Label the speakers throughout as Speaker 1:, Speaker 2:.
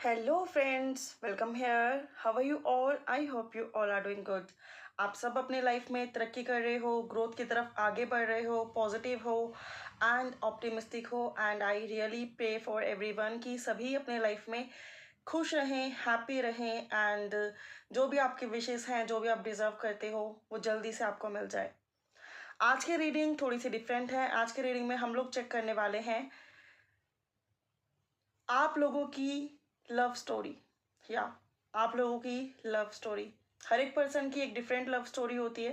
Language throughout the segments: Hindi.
Speaker 1: Hello friends, welcome here. How are you all? I hope you all are doing good. आप सब अपने लाइफ में तरक्की कर रहे हो, ग्रोथ की तरफ आगे बढ़ रहे हो, पॉजिटिव हो एंड ऑप्टिमिस्टिक हो। And I really pray for everyone कि सभी अपने लाइफ में खुश रहें, हैप्पी रहें एंड जो भी आपकी विशेस हैं, जो भी आप डिज़र्व करते हो, वो जल्दी से आपको मिल जाए। आज की रीडिंग थोड़ी सी डिफरेंट है। आज की रीडिंग में हम लोग चेक करने वाले हैं आप लोगों की लव स्टोरी, या आप लोगों की लव स्टोरी। हर एक पर्सन की एक डिफरेंट लव स्टोरी होती है।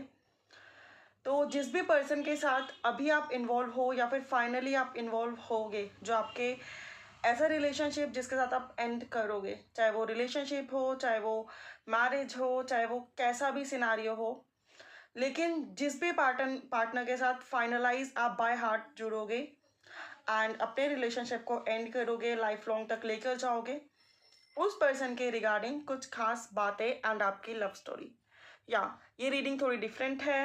Speaker 1: तो जिस भी पर्सन के साथ अभी आप इन्वॉल्व हो या फिर फाइनली आप इन्वॉल्व होगे, जो आपके ऐसा रिलेशनशिप जिसके साथ आप एंड करोगे, चाहे वो रिलेशनशिप हो, चाहे वो मैरिज हो, चाहे वो कैसा भी सिनारियो हो, लेकिन जिस भी पार्टनर के साथ फाइनलाइज आप बाय हार्ट जुड़ोगे एंड अपने रिलेशनशिप को एंड करोगे, लाइफ लॉन्ग तक लेकर जाओगे, उस पर्सन के रिगार्डिंग कुछ खास बातें एंड आपकी लव स्टोरी। या ये रीडिंग थोड़ी डिफरेंट है।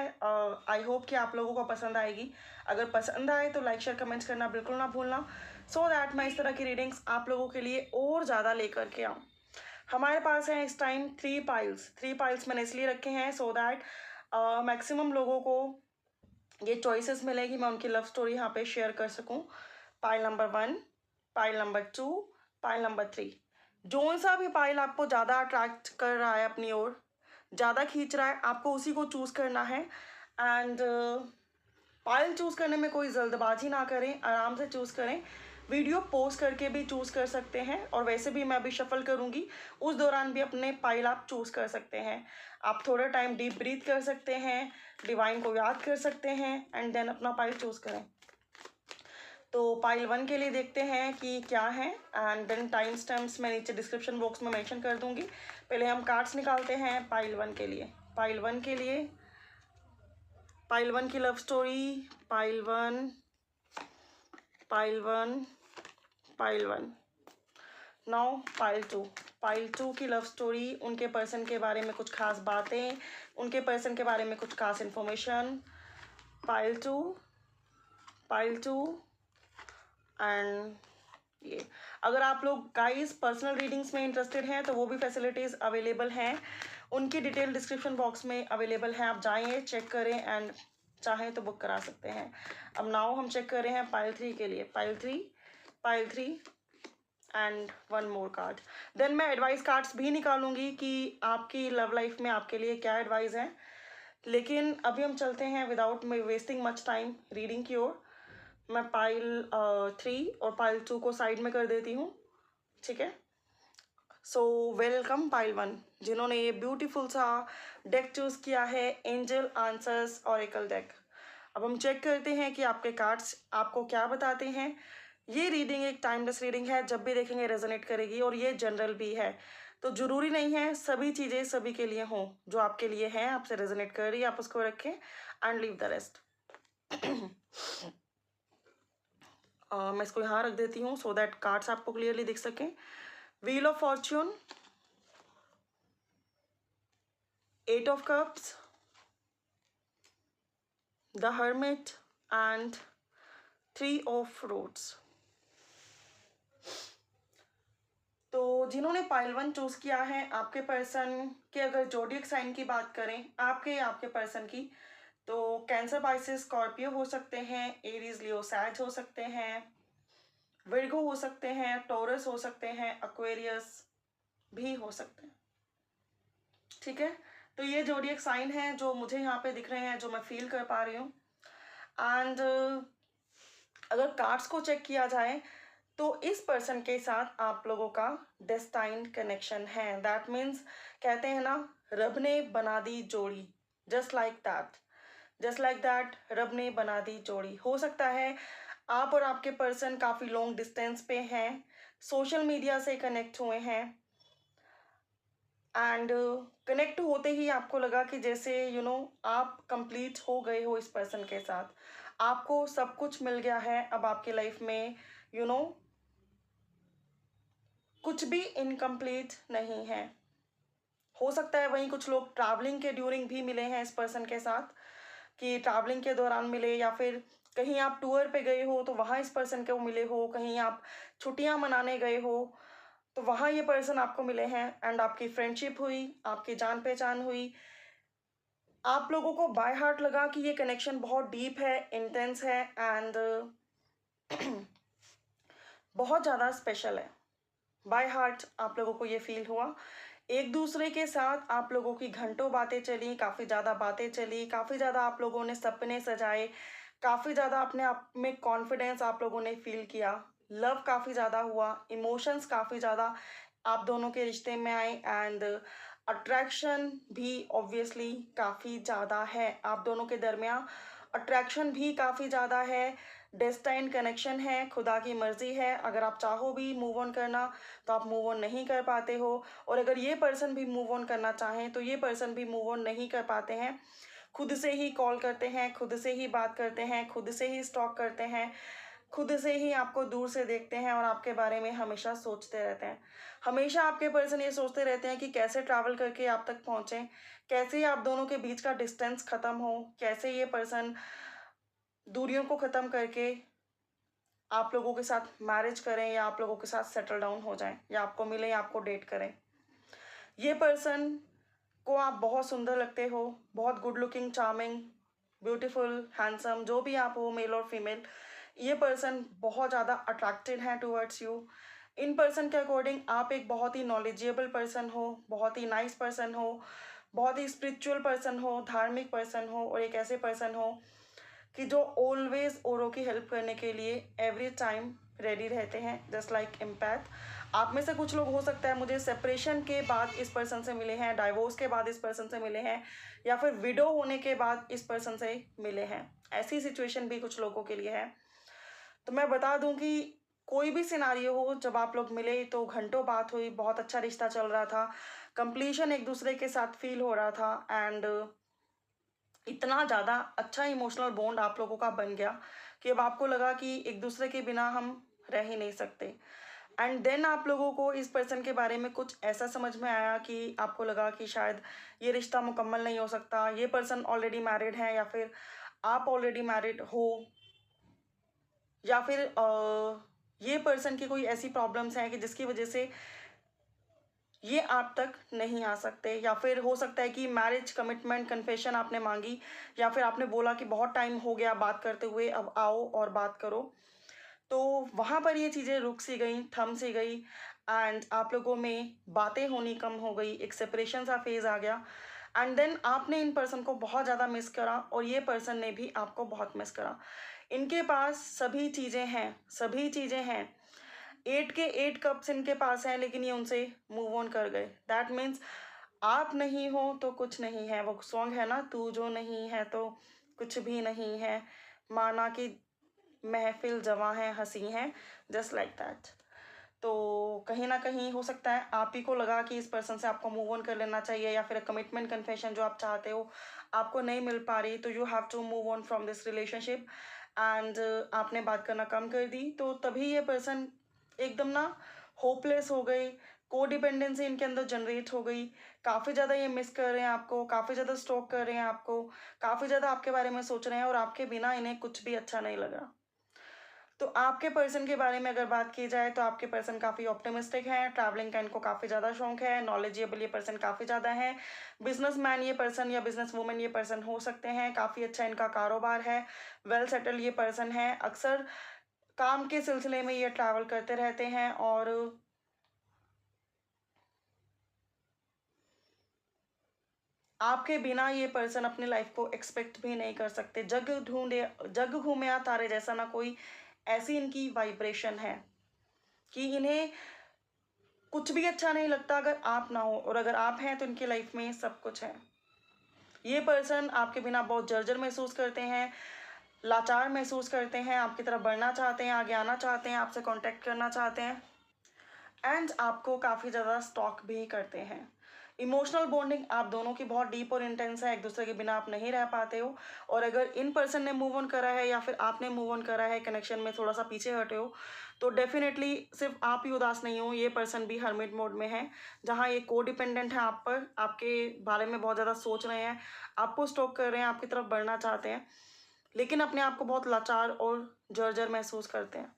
Speaker 1: आई होप कि आप लोगों को पसंद आएगी। अगर पसंद आए तो लाइक शेयर कमेंट्स करना बिल्कुल ना भूलना, सो दैट मैं इस तरह की रीडिंग्स आप लोगों के लिए और ज़्यादा लेकर के आऊँ। हमारे पास है इस टाइम थ्री पाइल्स मैंने इसलिए रखे हैं सो दैट मैक्सिमम लोगों को ये चॉइसेस मिलेगी, मैं उनकी लव स्टोरी यहाँ पे शेयर कर सकूँ। Pile number 1, pile number 2, pile number 3। Zone सा भी पाइल आपको ज़्यादा अट्रैक्ट कर रहा है अपनी ओर, ज़्यादा खींच रहा है, आपको उसी को चूज़ करना है। एंड पाइल चूज़ करने में कोई जल्दबाजी ना करें, आराम से चूज़ करें। वीडियो पोस्ट करके भी चूज़ कर सकते हैं, और वैसे भी मैं अभी शफल करूँगी, उस दौरान भी अपने पाइल आप चूज़ कर सकते हैं। आप थोड़ा टाइम डीप ब्रीथ कर सकते हैं, डिवाइन को याद कर सकते हैं एंड देन अपना पाइल चूज़ करें। तो पाइल 1 के लिए देखते हैं कि क्या है, एंड देन टाइम स्टैम्प्स मैं नीचे डिस्क्रिप्शन बॉक्स में मेंशन कर दूंगी। पहले हम कार्ड्स निकालते हैं पाइल 1 के लिए। पाइल 1 के लिए, पाइल 1 की love story. Pile 1, pile 1, pile 1। Now pile 2। Pile 2 की लव स्टोरी, उनके पर्सन के बारे में कुछ खास बातें, उनके पर्सन के बारे में कुछ खास इन्फॉर्मेशन। पाइल 2, पाइल 2 एंड ये। अगर आप लोग गाइस पर्सनल रीडिंग्स में इंटरेस्टेड हैं तो वो भी फैसिलिटीज़ अवेलेबल हैं, उनकी डिटेल डिस्क्रिप्शन बॉक्स में अवेलेबल हैं। आप जाइए, चेक करें एंड चाहें तो बुक करा सकते हैं। अब नाउ हम चेक कर रहे हैं पाइल 3 के लिए। Pile 3, pile 3 and one more card. Then मैं एडवाइस कार्ड्स भी निकालूंगी कि आपकी लव लाइफ में आपके लिए क्या एडवाइस है। लेकिन अभी हम चलते हैं without wasting much time reading की ओर। मैं पाइल 3 और पाइल 2 को साइड में कर देती हूँ, ठीक है। सो वेलकम पाइल 1, जिन्होंने ये ब्यूटीफुल सा डेक चूज़ किया है, एंजल आंसर्स ऑरेकल डेक। अब हम चेक करते हैं कि आपके कार्ड्स आपको क्या बताते हैं। ये रीडिंग एक टाइमलेस रीडिंग है, जब भी देखेंगे रेजोनेट करेगी, और ये जनरल भी है। तो ज़रूरी नहीं है सभी चीज़ें सभी के लिए हों। जो आपके लिए है, आपसे रेजोनेट कर रही है, आप उसको रखें एंड लीव द रेस्ट। मैं इसको यहाँ रख देती हूँ सो दैट कार्ड्स आपको क्लियरली दिख सकें। Wheel of fortune, 8 of cups, the hermit and 3 of rods. तो जिन्होंने पाइल 1 चूज किया है, आपके पर्सन के अगर जोडियक साइन की बात करें, आपके पर्सन की, तो कैंसर, पाइसेस, स्कॉर्पियो हो सकते हैं, एरीज, लियो, सैज हो सकते हैं, विर्गो हो सकते हैं, टॉरस हो सकते हैं, एक्वेरियस भी हो सकते हैं, ठीक है। तो ये जोडियक साइन है जो मुझे यहाँ पे दिख रहे हैं, जो मैं फील कर पा रही हूँ। एंड अगर कार्ड्स को चेक किया जाए तो इस पर्सन के साथ आप लोगों का डेस्टाइन कनेक्शन है। दैट मीन्स, कहते हैं ना, रब ने बना दी जोड़ी, just like that, just like that रब ने बना दी जोड़ी। हो सकता है आप और आपके पर्सन काफ़ी लॉन्ग डिस्टेंस पे हैं, सोशल मीडिया से कनेक्ट हुए हैं, एंड कनेक्ट होते ही आपको लगा कि जैसे आप कंप्लीट हो गए हो इस पर्सन के साथ, आपको सब कुछ मिल गया है। अब आपकी लाइफ में कुछ भी इनकम्प्लीट नहीं है। हो सकता है वहीं कुछ लोग ट्रैवलिंग के ड्यूरिंग भी मिले हैं इस पर्सन के साथ, कि ट्रैवलिंग के दौरान मिले, या फिर कहीं आप टूर पे गए हो तो वहाँ इस पर्सन को मिले हो, कहीं आप छुट्टियाँ मनाने गए हो, तो वहाँ ये पर्सन आपको मिले हैं एंड आपकी फ्रेंडशिप हुई, आपकी जान पहचान हुई। आप लोगों को बाय हार्ट लगा कि ये कनेक्शन बहुत डीप है, इंटेंस है एंड बहुत ज़्यादा स्पेशल है। बाय हार्ट आप लोगों को ये फील हुआ। एक दूसरे के साथ आप लोगों की घंटों बातें चली, काफ़ी ज़्यादा बातें चली, काफ़ी ज़्यादा आप लोगों ने सपने सजाए, काफ़ी ज़्यादा अपने आप में कॉन्फिडेंस आप लोगों ने फील किया, लव काफ़ी ज़्यादा हुआ, इमोशंस काफ़ी ज़्यादा आप दोनों के रिश्ते में आए एंड अट्रैक्शन भी ऑब्वियसली काफ़ी ज़्यादा है आप दोनों के दरमियान। अट्रैक्शन भी काफ़ी ज़्यादा है, डेस्टाइन कनेक्शन है, खुदा की मर्ज़ी है। अगर आप चाहो भी मूव ऑन करना तो आप मूव ऑन नहीं कर पाते हो, और अगर ये पर्सन भी मूव ऑन करना चाहें तो ये पर्सन भी मूव ऑन नहीं कर पाते हैं। खुद से ही कॉल करते हैं, खुद से ही बात करते हैं, खुद से ही स्टॉक करते हैं, खुद से ही आपको दूर से देखते हैं और आपके बारे में हमेशा सोचते रहते हैं। हमेशा आपके पर्सन ये सोचते रहते हैं कि कैसे ट्रैवल करके आप तक पहुँचें, कैसे आप दोनों के बीच का डिस्टेंस ख़त्म हो, कैसे ये पर्सन दूरियों को ख़त्म करके आप लोगों के साथ मैरिज करें या आप लोगों के साथ सेटल डाउन हो जाएं, या आपको मिले या आपको डेट करें। ये पर्सन को आप बहुत सुंदर लगते हो, बहुत good looking, charming, beautiful, handsome, जो भी आप हो, मेल और फीमेल, ये पर्सन बहुत ज़्यादा अट्रैक्टेड है टूवर्ड्स यू। इन पर्सन के अकॉर्डिंग आप एक बहुत ही नॉलेजेबल पर्सन हो, बहुत ही नाइस पर्सन हो, बहुत ही स्पिरिचुअल पर्सन हो, धार्मिक पर्सन हो, और एक ऐसे पर्सन हो कि जो ऑलवेज औरों की हेल्प करने के लिए एवरी टाइम रेडी रहते हैं, जस्ट लाइक एम्पैथ। आप में से कुछ लोग हो सकता है मुझे सेपरेशन के बाद इस पर्सन से मिले हैं, डाइवोर्स के बाद इस पर्सन से मिले हैं, या फिर विडो होने के बाद इस पर्सन से मिले हैं। ऐसी सिचुएशन भी कुछ लोगों के लिए है। तो मैं बता दूं कि कोई भी सिनारियो हो, जब आप लोग मिले तो घंटों बात हुई, बहुत अच्छा रिश्ता चल रहा था, कंप्लीशन एक दूसरे के साथ फील हो रहा था एंड इतना ज़्यादा अच्छा इमोशनल बॉन्ड आप लोगों का बन गया कि अब आपको लगा कि एक दूसरे के बिना हम रह ही नहीं सकते। एंड देन आप लोगों को इस पर्सन के बारे में कुछ ऐसा समझ में आया कि आपको लगा कि शायद ये रिश्ता मुकम्मल नहीं हो सकता, ये पर्सन ऑलरेडी मैरिड है, या फिर आप ऑलरेडी मैरिड हो, या फिर ये पर्सन की कोई ऐसी प्रॉब्लम्स हैं कि जिसकी वजह से ये आप तक नहीं आ सकते, या फिर हो सकता है कि मैरिज कमिटमेंट कन्फेशन आपने मांगी, या फिर आपने बोला कि बहुत टाइम हो गया बात करते हुए, अब आओ और बात करो। तो वहाँ पर ये चीज़ें रुक सी गई, थम सी गई एंड आप लोगों में बातें होनी कम हो गई, एक सेपरेशन सा फेज़ आ गया एंड देन आपने इन पर्सन को बहुत ज़्यादा मिस करा और ये पर्सन ने भी आपको बहुत मिस करा। इनके पास सभी चीज़ें हैं, सभी चीज़ें हैं, 8 के 8 कप्स इनके पास हैं, लेकिन ये उनसे मूव ऑन कर गए। दैट मीन्स आप नहीं हो तो कुछ नहीं है। वो सॉन्ग है ना, तू जो नहीं है तो कुछ भी नहीं है, माना कि महफिल जवां है, हंसी है, जस्ट लाइक दैट। तो कहीं ना कहीं हो सकता है आप ही को लगा कि इस पर्सन से आपको मूव ऑन कर लेना चाहिए, या फिर कमिटमेंट कन्फेशन जो आप चाहते हो आपको नहीं मिल पा रही, तो you have to move on from this relationship and आपने बात करना कम कर दी। तो तभी ये पर्सन एकदम ना होपलेस हो गए, को डिपेंडेंसी इनके अंदर जनरेट हो गई, काफ़ी ज़्यादा ये मिस कर रहे हैं आपको, काफ़ी ज़्यादा स्टॉक कर रहे हैं आपको, काफ़ी ज़्यादा आपके बारे में सोच रहे हैं और आपके बिना इन्हें कुछ भी अच्छा नहीं लग रहा। तो आपके पर्सन के बारे में अगर बात की जाए तो आपके पर्सन काफ़ी ऑप्टिमिस्टिक हैं, ट्रैवलिंग का इनको काफ़ी ज़्यादा शौक है, नॉलेजेबल ये पर्सन काफ़ी ज़्यादा है, बिजनेसमैन ये पर्सन या बिजनेस वूमेन ये पर्सन हो सकते हैं, काफ़ी अच्छा इनका कारोबार है, वेल सेटल ये पर्सन है, अक्सर काम के सिलसिले में ये ट्रैवल करते रहते हैं और आपके बिना ये पर्सन अपनी लाइफ को एक्सपेक्ट भी नहीं कर सकते। जग घूमे आ तारे जैसा ना कोई, ऐसी इनकी वाइब्रेशन है कि इन्हें कुछ भी अच्छा नहीं लगता अगर आप ना हो, और अगर आप हैं तो इनकी लाइफ में सब कुछ है। ये पर्सन आपके बिना बहुत जर्जर महसूस करते हैं, लाचार महसूस करते हैं, आपकी तरफ बढ़ना चाहते हैं, आगे आना चाहते हैं, आपसे कांटेक्ट करना चाहते हैं एंड आपको काफ़ी ज़्यादा स्टॉक भी करते हैं। इमोशनल बॉन्डिंग आप दोनों की बहुत डीप और इंटेंस है, एक दूसरे के बिना आप नहीं रह पाते हो, और अगर इन पर्सन ने मूव ऑन करा है या फिर आपने मूव ऑन करा है, कनेक्शन में थोड़ा सा पीछे हटे हो, तो डेफिनेटली सिर्फ आप ही उदास नहीं हो, ये पर्सन भी हर्मिट मोड में है, जहाँ ये को डिपेंडेंट है आप पर, आपके बारे में बहुत ज़्यादा सोच रहे हैं, आपको स्टॉक कर रहे हैं, आपकी तरफ बढ़ना चाहते हैं, लेकिन अपने आप को बहुत लाचार और जर्जर महसूस करते हैं।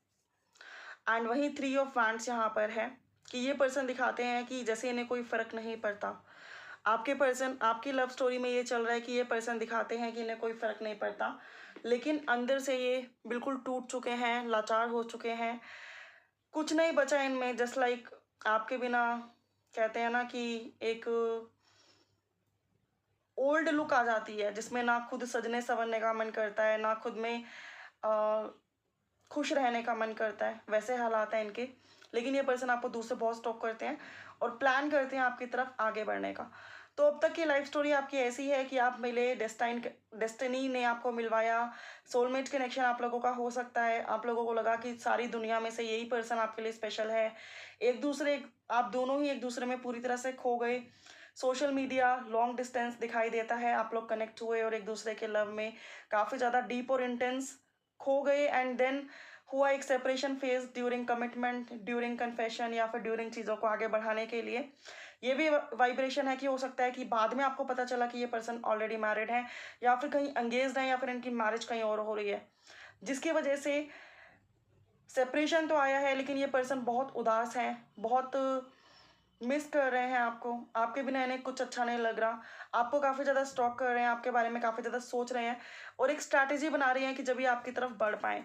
Speaker 1: एंड वही 3 ऑफ वैंड्स यहाँ पर है। कि ये पर्सन दिखाते हैं कि जैसे इन्हें कोई फ़र्क नहीं पड़ता। आपके पर्सन, आपकी लव स्टोरी में ये चल रहा है कि ये पर्सन दिखाते हैं कि इन्हें कोई फ़र्क नहीं पड़ता, लेकिन अंदर से ये बिल्कुल टूट चुके हैं, लाचार हो चुके हैं, कुछ नहीं बचा इनमें, जस्ट लाइक आपके बिना, कहते हैं ना कि एक ओल्ड लुक आ जाती है जिसमें ना खुद सजने संवरने का मन करता है, ना खुद में खुश रहने का मन करता है, वैसे हालात हैं इनके। लेकिन ये पर्सन आपको दूर से बहुत स्टॉक करते हैं और प्लान करते हैं आपकी तरफ आगे बढ़ने का। तो अब तक की लाइफ स्टोरी आपकी ऐसी है कि आप मिले, डेस्टिनी ने आपको मिलवाया, सोलमेट कनेक्शन आप लोगों का हो सकता है, आप लोगों को लगा कि सारी दुनिया में से यही पर्सन आपके लिए स्पेशल है, एक दूसरे, आप दोनों ही एक दूसरे में पूरी तरह से खो गए। सोशल मीडिया लॉन्ग डिस्टेंस दिखाई देता है, आप लोग कनेक्ट हुए और एक दूसरे के लव में काफ़ी ज़्यादा डीप और इंटेंस खो गए, एंड देन हुआ एक separation phase during commitment, during confession, या फिर ड्यूरिंग चीज़ों को आगे बढ़ाने के लिए। ये भी वाइब्रेशन है कि हो सकता है कि बाद में आपको पता चला कि ये पर्सन ऑलरेडी मैरिड है, या फिर कहीं एंगेज्ड है, या फिर इनकी मैरिज कहीं और हो रही है, जिसकी वजह से सेपरेशन तो आया है, लेकिन ये पर्सन बहुत उदास है, बहुत मिस कर रहे हैं आपको, आपके बिना इन्हें कुछ अच्छा नहीं लग रहा, आपको काफ़ी ज़्यादा स्टॉक कर रहे हैं, आपके बारे में काफ़ी ज़्यादा सोच रहे हैं, और एक स्ट्रैटेजी बना रहे हैं कि जब ये आपकी तरफ बढ़ पाएँ।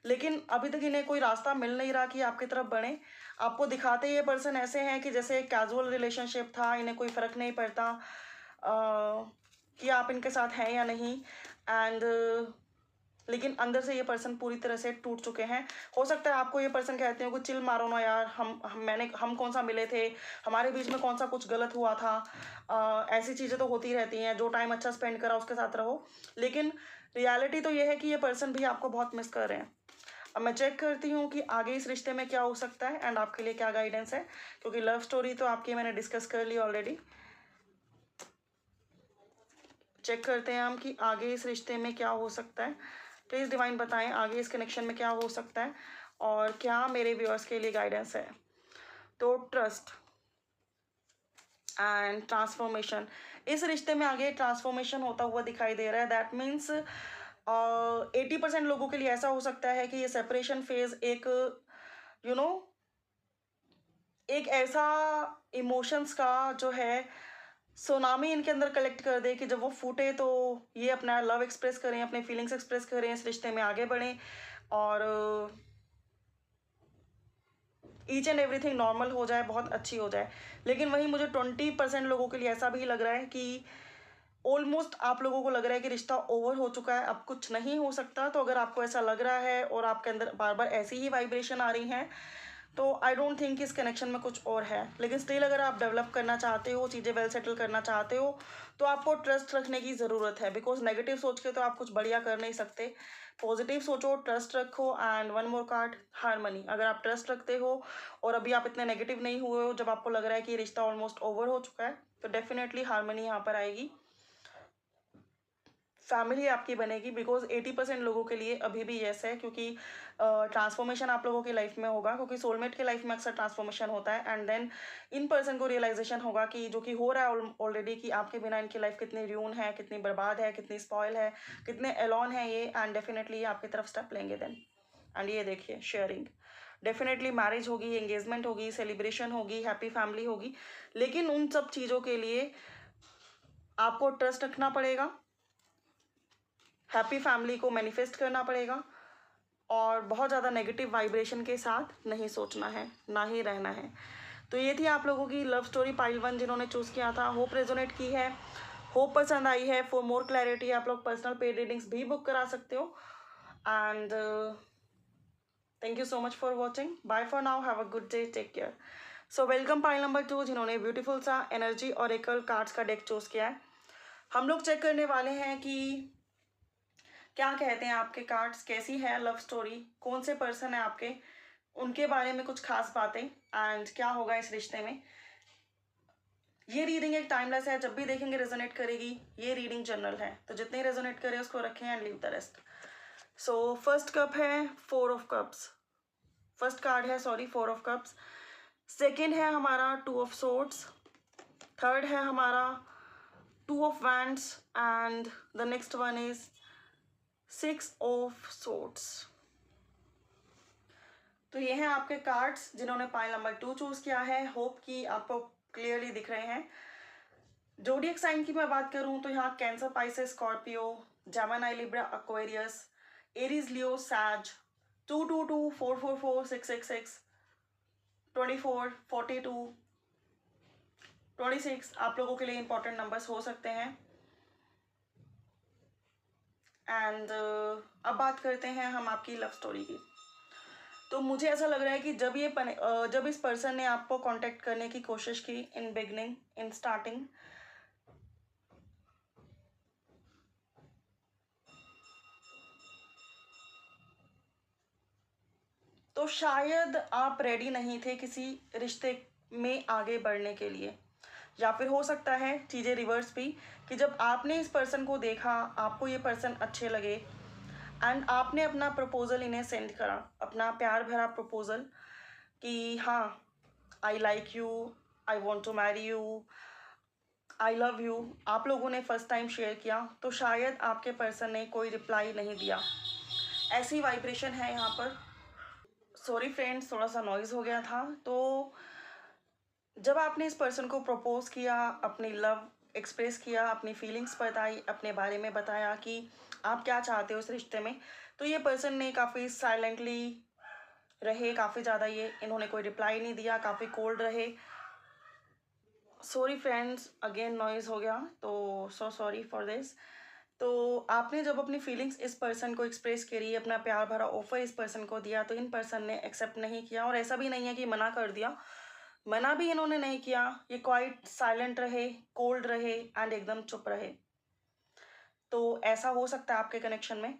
Speaker 1: लेकिन अभी तक इन्हें कोई रास्ता मिल नहीं रहा कि आपकी तरफ बढ़ें। आपको दिखाते ये पर्सन ऐसे हैं कि जैसे एक कैजुअल रिलेशनशिप था, इन्हें कोई फ़र्क नहीं पड़ता कि आप इनके साथ हैं या नहीं, एंड लेकिन अंदर से ये पर्सन पूरी तरह से टूट चुके हैं। हो सकता है आपको ये पर्सन कहते हो कि चिल मारो ना यार, हम कौन सा मिले थे, हमारे बीच में कौन सा कुछ गलत हुआ था, ऐसी चीज़ें तो होती रहती हैं, जो टाइम अच्छा स्पेंड करा उसके साथ रहो। लेकिन रियलिटी तो ये है कि ये पर्सन भी आपको बहुत मिस कर रहे हैं। अब मैं चेक करती हूँ कि आगे इस रिश्ते में क्या हो सकता है एंड आपके लिए क्या गाइडेंस है, क्योंकि लव स्टोरी तो आपकी मैंने डिस्कस कर ली ऑलरेडी। चेक करते हैं हम कि आगे इस रिश्ते में क्या हो सकता है। प्लीज़ डिवाइन बताएं आगे इस कनेक्शन में क्या हो सकता है और क्या मेरे व्यूअर्स के लिए गाइडेंस है। तो ट्रस्ट एंड ट्रांसफॉर्मेशन, इस रिश्ते में आगे ट्रांसफॉर्मेशन होता हुआ दिखाई दे रहा है। दैट मीन्स 80% लोगों के लिए ऐसा हो सकता है कि ये सेपरेशन फेज एक यू नो एक ऐसा इमोशंस का जो है सुनामी इनके अंदर कलेक्ट कर दे कि जब वो फूटे तो ये अपना लव एक्सप्रेस करें, अपने फीलिंग्स एक्सप्रेस करें, इस रिश्ते में आगे बढ़ें और ईच एंड एवरीथिंग नॉर्मल हो जाए, बहुत अच्छी हो जाए। लेकिन वहीं मुझे 20% लोगों के लिए ऐसा भी लग रहा है कि ऑलमोस्ट आप लोगों को लग रहा है कि रिश्ता ओवर हो चुका है, अब कुछ नहीं हो सकता। तो अगर आपको ऐसा लग रहा है और आपके अंदर बार बार ऐसी ही वाइब्रेशन आ रही हैं, तो आई डोंट थिंक इस कनेक्शन में कुछ और है। लेकिन स्टिल अगर आप डेवलप करना चाहते हो, चीज़ें वेल सेटल करना चाहते हो, तो आपको ट्रस्ट रखने की ज़रूरत है। बिकॉज नेगेटिव सोच के तो आप कुछ बढ़िया कर नहीं सकते। पॉजिटिव सोचो, ट्रस्ट रखो, and one more card, harmony. अगर आप ट्रस्ट रखते हो और अभी आप इतने नेगेटिव नहीं हुए हो, जब आपको लग रहा है कि रिश्ता ऑलमोस्ट ओवर हो चुका है, तो डेफिनेटली हारमनी यहाँ पर आएगी, फैमिली आपकी बनेगी। बिकॉज 80% लोगों के लिए अभी भी यस है, क्योंकि ट्रांसफॉर्मेशन आप लोगों की लाइफ में होगा, क्योंकि सोलमेट के लाइफ में अक्सर ट्रांसफॉर्मेशन होता है, एंड देन इन पर्सन को रियलाइजेशन होगा कि जो कि हो रहा है ऑलरेडी, कि आपके बिना इनकी लाइफ कितनी र्यून है, कितनी बर्बाद है, कितनी स्पॉयल है, कितने एलॉन है ये, एंड डेफिनेटली आपकी तरफ स्टेप लेंगे देन। एंड ये देखिए शेयरिंग, डेफिनेटली मैरिज होगी, एंगेजमेंट होगी, सेलिब्रेशन होगी, हैप्पी फैमिली होगी। लेकिन उन सब चीज़ों के लिए आपको ट्रस्ट रखना पड़ेगा, हैप्पी फैमिली को मैनिफेस्ट करना पड़ेगा, और बहुत ज़्यादा नेगेटिव वाइब्रेशन के साथ नहीं सोचना है, ना ही रहना है। तो ये थी आप लोगों की लव स्टोरी पाइल 1 जिन्होंने चूज़ किया था। होप रेजोनेट की है, होप पसंद आई है। फॉर मोर क्लैरिटी आप लोग पर्सनल पेड रीडिंग्स भी बुक करा सकते हो। And thank you so much for watching. Bye for now, have a good day, take care. So welcome pile number 2 जिन्होंने ब्यूटीफुल सा एनर्जी और एकल कार्ड्स का डेक चूज़ किया है। हम लोग चेक करने वाले हैं कि क्या कहते हैं आपके कार्ड्स, कैसी है लव स्टोरी, कौन से पर्सन है आपके, उनके बारे में कुछ खास बातें, एंड क्या होगा इस रिश्ते में। ये रीडिंग एक टाइमलेस है, जब भी देखेंगे रेजोनेट करेगी। ये रीडिंग जनरल है, तो जितने रेजोनेट करे उसको रखें and leave the rest. So first cup है 4 ऑफ कप्स, फर्स्ट कार्ड है सॉरी 4 ऑफ कप्स। सेकेंड है हमारा 2 ऑफ सोर्ड्स, थर्ड है हमारा 2 of wands, and the next one is 6 of swords. तो ये हैं आपके कार्ड्स जिन्होंने पाइल नंबर 2 चूज किया है। होप कि आपको क्लियरली दिख रहे हैं। जोडियक साइन की मैं बात करूं तो यहाँ Cancer, Pisces, Scorpio, Gemini, Libra, Aquarius, Aries, Leo, Sag, 222, 444, 666, 24, 42, 26 आप लोगों के लिए इंपॉर्टेंट नंबर्स हो सकते हैं। एंड अब बात करते हैं हम आपकी लव स्टोरी की। तो मुझे ऐसा लग रहा है कि जब इस पर्सन ने आपको कांटेक्ट करने की कोशिश की इन बिगनिंग, इन स्टार्टिंग, तो शायद आप रेडी नहीं थे किसी रिश्ते में आगे बढ़ने के लिए, या फिर हो सकता है चीज़ें रिवर्स भी, कि जब आपने इस पर्सन को देखा, आपको ये पर्सन अच्छे लगे एंड आपने अपना प्रपोजल इन्हें सेंड करा, अपना प्यार भरा प्रपोजल कि हाँ, I like you, I want to marry you, I love you, आप लोगों ने फर्स्ट टाइम शेयर किया, तो शायद आपके पर्सन ने कोई रिप्लाई नहीं दिया। ऐसी वाइब्रेशन है यहाँ पर। सॉरी फ्रेंड्स, थोड़ा सा नॉइज़ हो गया था। तो जब आपने इस पर्सन को प्रपोज किया, अपनी लव एक्सप्रेस किया, अपनी फीलिंग्स बताई, अपने बारे में बताया कि आप क्या चाहते हो इस रिश्ते में, तो ये पर्सन ने काफ़ी साइलेंटली रहे, काफ़ी ज़्यादा इन्होंने कोई रिप्लाई नहीं दिया, काफ़ी कोल्ड रहे। सॉरी फ्रेंड्स, अगेन नॉइज़ हो गया, तो सो सॉरी फॉर दिस। तो आपने जब अपनी फीलिंग्स इस पर्सन को एक्सप्रेस करी, अपना प्यार भरा ऑफर इस पर्सन को दिया, तो इन पर्सन ने एक्सेप्ट नहीं किया। और ऐसा भी नहीं है कि मना कर दिया, मना भी इन्होंने नहीं किया। ये क्वाइट साइलेंट रहे, कोल्ड रहे एंड एकदम चुप रहे। तो ऐसा हो सकता है आपके कनेक्शन में।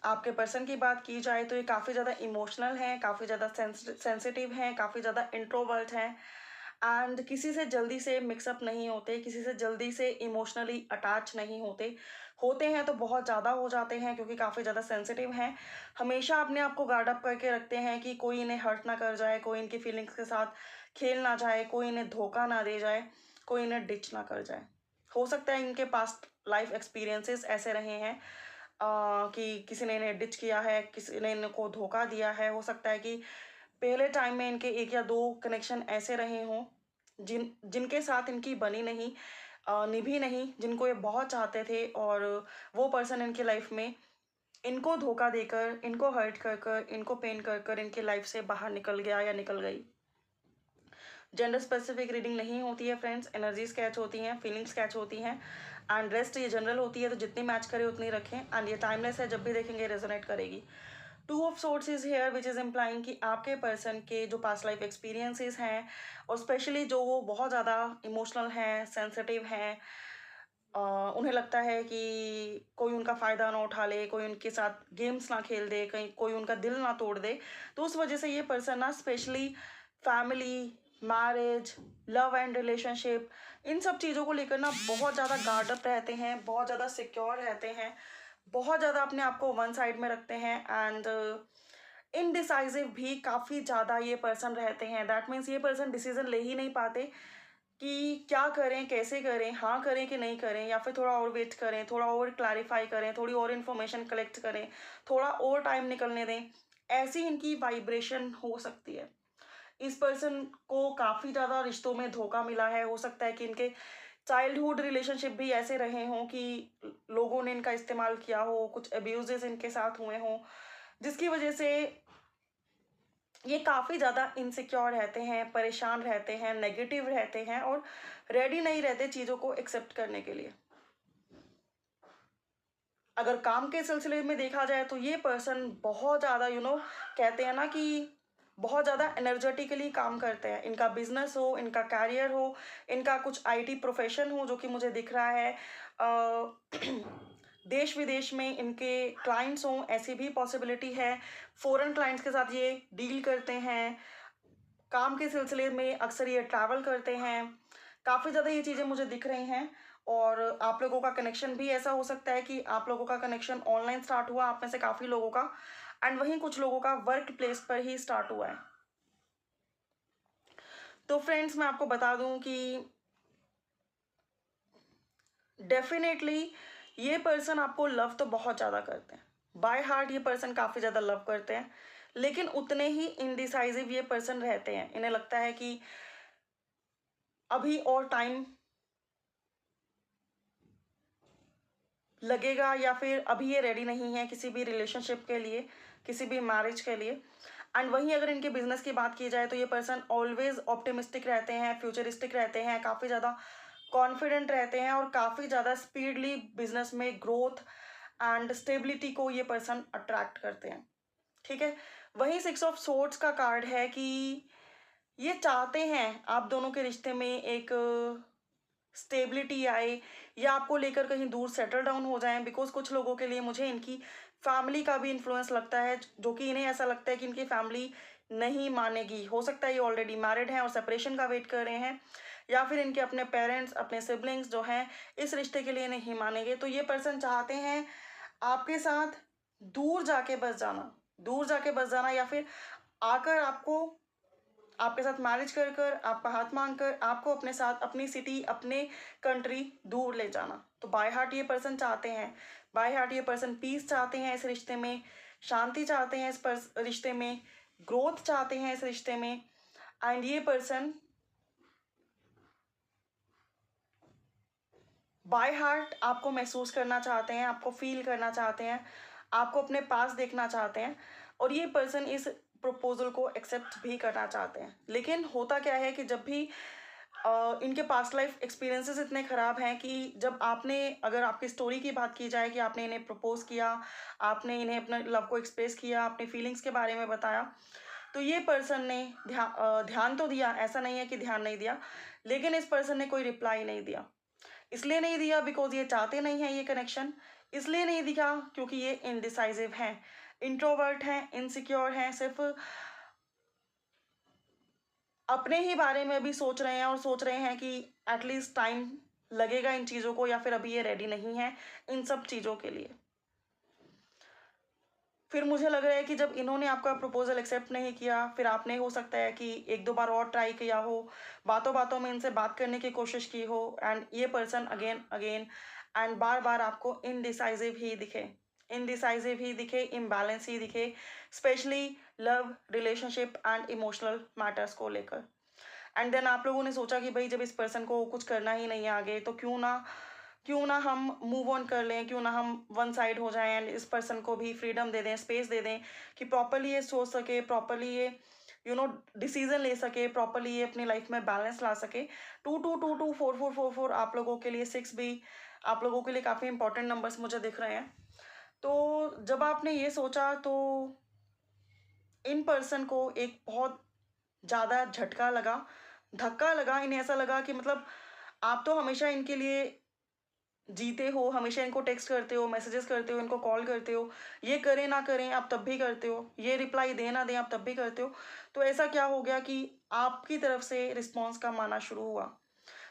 Speaker 1: आपके पर्सन की बात की जाए तो ये काफ़ी ज़्यादा इमोशनल हैं, काफ़ी ज़्यादा सेंसिटिव हैं, काफ़ी ज़्यादा इंट्रोवर्ट हैं एंड किसी से जल्दी से मिक्सअप नहीं होते, किसी से जल्दी से इमोशनली अटैच नहीं होते। होते हैं तो बहुत ज़्यादा हो जाते हैं क्योंकि काफ़ी ज़्यादा सेंसिटिव हैं। हमेशा अपने आप को गार्ड अप करके रखते हैं कि कोई इन्हें हर्ट ना कर जाए, कोई इनकी फीलिंग्स के साथ खेल ना जाए, कोई इन्हें धोखा ना दे जाए, कोई इन्हें डिच ना कर जाए। हो सकता है इनके पास्ट लाइफ एक्सपीरियंसेस ऐसे रहे हैं कि किसी ने इन्हें डिच किया है, किसी ने इनको धोखा दिया है। हो सकता है कि पहले टाइम में इनके 1 या 2 कनेक्शन ऐसे रहे हों जिनके साथ इनकी बनी नहीं, निभी नहीं, जिनको ये बहुत चाहते थे और वो पर्सन इनकी लाइफ में इनको धोखा देकर, इनको हर्ट कर कर, इनको पेन कर कर इनकी लाइफ से बाहर निकल गया या निकल गई। जेंडर स्पेसिफिक रीडिंग नहीं होती है फ्रेंड्स, एनर्जीज कैच होती हैं, फीलिंग्स कैच होती हैं एंड रेस्ट ये जनरल होती है, तो जितनी मैच करे उतनी रखें एंड ये टाइमलेस है, जब भी देखेंगे रेजोनेट करेगी। 2 of source is here which is implying कि आपके पर्सन के जो पास्ट लाइफ एक्सपीरियंसेस हैं और स्पेशली जो वो बहुत ज़्यादा इमोशनल हैं, सेंसिटिव हैं, उन्हें लगता है कि कोई उनका फ़ायदा ना उठा ले, कोई उनके साथ गेम्स ना खेल दे, कहीं कोई उनका दिल ना तोड़ दे, तो उस वजह से ये पर्सन ना specially family, marriage, love and relationship, इन सब चीज़ों को लेकर ना बहुत ज़्यादा गार्ड अप रहते हैं, बहुत ज़्यादा सिक्योर रहते हैं, बहुत ज़्यादा अपने आप को वन साइड में रखते हैं एंड इनडिसाइसिव भी काफ़ी ज़्यादा ये पर्सन रहते हैं। दैट मीन्स ये पर्सन डिसीजन ले ही नहीं पाते कि क्या करें, कैसे करें, हाँ करें कि नहीं करें, या फिर थोड़ा और वेट करें, थोड़ा और क्लैरिफाई करें, थोड़ी और इन्फॉर्मेशन कलेक्ट करें, थोड़ा और टाइम निकलने दें। ऐसी इनकी वाइब्रेशन हो सकती है। इस पर्सन को काफ़ी ज़्यादा रिश्तों में धोखा मिला है। हो सकता है कि इनके चाइल्डहुड रिलेशनशिप भी ऐसे रहे हों कि लोगों ने इनका इस्तेमाल किया हो, कुछ अब्यूजेस इनके साथ हुए हों, जिसकी वजह से ये काफ़ी ज़्यादा इनसिक्योर रहते हैं, परेशान रहते हैं, नेगेटिव रहते हैं और रेडी नहीं रहते चीज़ों को एक्सेप्ट करने के लिए। अगर काम के सिलसिले में देखा जाए तो ये पर्सन बहुत ज़्यादा कहते हैं ना कि बहुत ज़्यादा एनर्जेटिकली काम करते हैं। इनका बिजनेस हो, इनका कैरियर हो, इनका कुछ आईटी प्रोफेशन हो जो कि मुझे दिख रहा है, देश विदेश में इनके क्लाइंट्स हों, ऐसी भी पॉसिबिलिटी है। फॉरेन क्लाइंट्स के साथ ये डील करते हैं, काम के सिलसिले में अक्सर ये ट्रैवल करते हैं। काफ़ी ज़्यादा ये चीज़ें मुझे दिख रही हैं और आप लोगों का कनेक्शन भी ऐसा हो सकता है कि आप लोगों का कनेक्शन ऑनलाइन स्टार्ट हुआ, आप में से काफ़ी लोगों का, एंड वहीं कुछ लोगों का वर्क प्लेस पर ही स्टार्ट हुआ है। तो फ्रेंड्स, मैं आपको बता दूं कि डेफिनेटली ये पर्सन आपको लव तो बहुत ज़्यादा करते हैं, बाय हार्ट ये पर्सन काफ़ी ज़्यादा लव करते हैं, लेकिन उतने ही इनडिसाइजिव ये पर्सन रहते हैं। इन्हें लगता है कि अभी और टाइम लगेगा, या फिर अभी ये रेडी नहीं है किसी भी रिलेशनशिप के लिए, किसी भी मैरिज के लिए। एंड वहीं अगर इनके बिजनेस की बात की जाए तो ये पर्सन ऑलवेज ऑप्टिमिस्टिक रहते हैं, फ्यूचरिस्टिक रहते हैं, काफ़ी ज़्यादा कॉन्फिडेंट रहते हैं और काफ़ी ज़्यादा स्पीडली बिजनेस में ग्रोथ एंड स्टेबिलिटी को ये पर्सन अट्रैक्ट करते हैं। ठीक है, वहीं 6 ऑफ सोर्ड्स का कार्ड है कि ये चाहते हैं आप दोनों के रिश्ते में एक स्टेबिलिटी आए, या आपको लेकर कहीं दूर सेटल डाउन हो जाएं, बिकॉज कुछ लोगों के लिए मुझे इनकी फैमिली का भी इन्फ्लुएंस लगता है, जो कि इन्हें ऐसा लगता है कि इनकी फैमिली नहीं मानेगी। हो सकता है ये ऑलरेडी मैरिड हैं और सेपरेशन का वेट कर रहे हैं, या फिर इनके अपने पेरेंट्स, अपने सिबलिंग्स जो हैं इस रिश्ते के लिए नहीं मानेंगे। तो ये पर्सन चाहते हैं आपके साथ दूर जाके बस जाना, दूर जाके बस जाना, या फिर आकर आपको, आपके साथ मैरिज कर कर, आपका हाथ मांग कर आपको अपने साथ अपनी सिटी, अपने कंट्री दूर ले जाना। तो बाय हार्ट ये पर्सन चाहते हैं, बाय हार्ट ये पर्सन पीस चाहते हैं इस रिश्ते में, शांति चाहते हैं इस रिश्ते में, ग्रोथ चाहते हैं इस रिश्ते में। एंड ये पर्सन बाय हार्ट आपको महसूस करना चाहते हैं, आपको फील करना चाहते हैं, आपको अपने पास देखना चाहते हैं, और ये पर्सन इस प्रपोजल को एक्सेप्ट भी करना चाहते हैं। लेकिन होता क्या है कि जब भी इनके पास्ट लाइफ एक्सपीरियंसेस इतने ख़राब हैं कि जब आपने, अगर आपकी स्टोरी की बात की जाए कि आपने इन्हें प्रपोज किया, आपने इन्हें अपने लव को एक्सप्रेस किया, अपने फीलिंग्स के बारे में बताया, तो ये पर्सन ने ध्यान तो दिया, ऐसा नहीं है कि ध्यान नहीं दिया, लेकिन इस पर्सन ने कोई रिप्लाई नहीं दिया। इसलिए नहीं दिया बिकॉज ये चाहते नहीं हैं ये कनेक्शन, इसलिए नहीं दिया क्योंकि ये इनडिसाइजिव हैं, इंट्रोवर्ट हैं, इनसिक्योर हैं, सिर्फ अपने ही बारे में भी सोच रहे हैं, और सोच रहे हैं कि एटलीस्ट टाइम लगेगा इन चीज़ों को, या फिर अभी ये रेडी नहीं है इन सब चीज़ों के लिए। फिर मुझे लग रहा है कि जब इन्होंने आपका प्रपोजल एक्सेप्ट नहीं किया, फिर आपने हो सकता है कि एक दो बार और ट्राई किया हो, बातों बातों में इनसे बात करने की कोशिश की हो, एंड ये पर्सन अगेन अगेन एंड बार बार आपको इनडिसाइजिव ही दिखे, इनडिसाइजिव ही दिखे, इम्बैलेंस ही दिखे, specially love, relationship and emotional matters को लेकर। एंड देन आप लोगों ने सोचा कि भाई जब इस पर्सन को कुछ करना ही नहीं है आगे, तो क्यों ना हम मूव ऑन कर लें, क्यों ना हम वन साइड हो जाएं एंड इस पर्सन को भी फ्रीडम दे दें, स्पेस दे दें कि प्रॉपरली ये सोच सके, प्रॉपरली ये डिसीजन ले सके, प्रॉपरली ये अपनी लाइफ में बैलेंस ला सके। 2 2 2 2 4 4 4 4 आप लोगों के लिए, 6 भी आप लोगों के लिए काफ़ी इंपॉर्टेंट नंबर्स मुझे दिख रहे हैं। तो जब आपने ये सोचा तो इन पर्सन को एक बहुत ज़्यादा झटका लगा, धक्का लगा, इन्हें ऐसा लगा कि मतलब आप तो हमेशा इनके लिए जीते हो, हमेशा इनको टेक्स्ट करते हो, मैसेजेस करते हो, इनको कॉल करते हो, ये करें ना करें आप तब भी करते हो, ये रिप्लाई दें ना दें आप तब भी करते हो। तो ऐसा क्या हो गया कि आपकी तरफ से रिस्पॉन्स कम आना शुरू हुआ,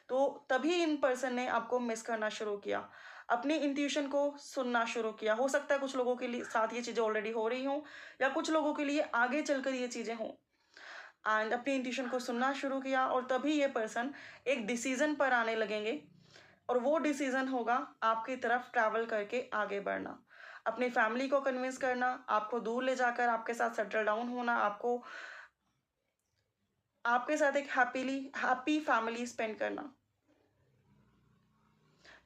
Speaker 1: तो तभी इन पर्सन ने आपको मिस करना शुरू किया, अपनी इंट्यूशन को सुनना शुरू किया। हो सकता है कुछ लोगों के लिए साथ ये चीज़ें ऑलरेडी हो रही हों, या कुछ लोगों के लिए आगे चलकर ये चीज़ें हों, एंड अपनी इंट्यूशन को सुनना शुरू किया, और तभी ये पर्सन एक डिसीजन पर आने लगेंगे, और वो डिसीजन होगा आपकी तरफ ट्रैवल करके आगे बढ़ना, अपनी फैमिली को कन्विंस करना, आपको दूर ले जाकर आपके साथ सेटल डाउन होना, आपको आपके साथ एक हैप्पी फैमिली स्पेंड करना।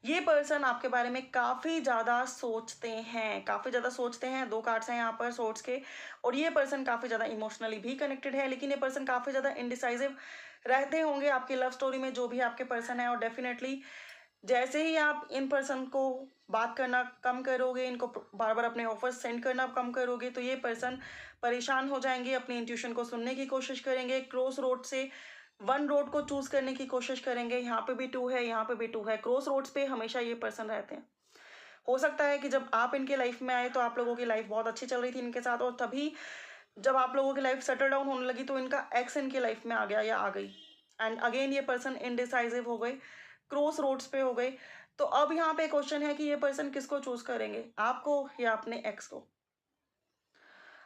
Speaker 1: ये पर्सन आपके बारे में काफ़ी ज़्यादा सोचते हैं, काफ़ी ज़्यादा सोचते हैं। 2 कार्ड्स हैं यहाँ पर सोर्ट्स के, और ये पर्सन काफ़ी ज़्यादा इमोशनली भी कनेक्टेड है, लेकिन ये पर्सन काफ़ी ज़्यादा इनडिसाइजिव रहते होंगे आपकी लव स्टोरी में, जो भी आपके पर्सन है। और डेफिनेटली जैसे ही आप इन पर्सन को बात करना कम करोगे, इनको बार बार अपने ऑफर्स सेंड करना कम करोगे, तो ये पर्सन परेशान हो जाएंगे, अपनी इंट्यूशन को सुनने की कोशिश करेंगे, क्रॉस रोड से वन रोड को चूज करने की कोशिश करेंगे। यहाँ पे भी 2 है, यहाँ पे भी 2 है, क्रॉस रोड्स पे हमेशा ये पर्सन रहते हैं। हो सकता है कि जब आप इनके लाइफ में आए तो आप लोगों की लाइफ बहुत अच्छी चल रही थी इनके साथ, और तभी जब आप लोगों की लाइफ सेटल डाउन होने लगी तो इनका एक्स इनकी लाइफ में आ गया या आ गई, एंड अगेन ये पर्सन इनडिसाइजिव हो गए, क्रॉस रोड्स पे हो गए। तो अब यहाँ पे क्वेश्चन है कि ये पर्सन किसको चूज करेंगे, आपको या अपने एक्स को।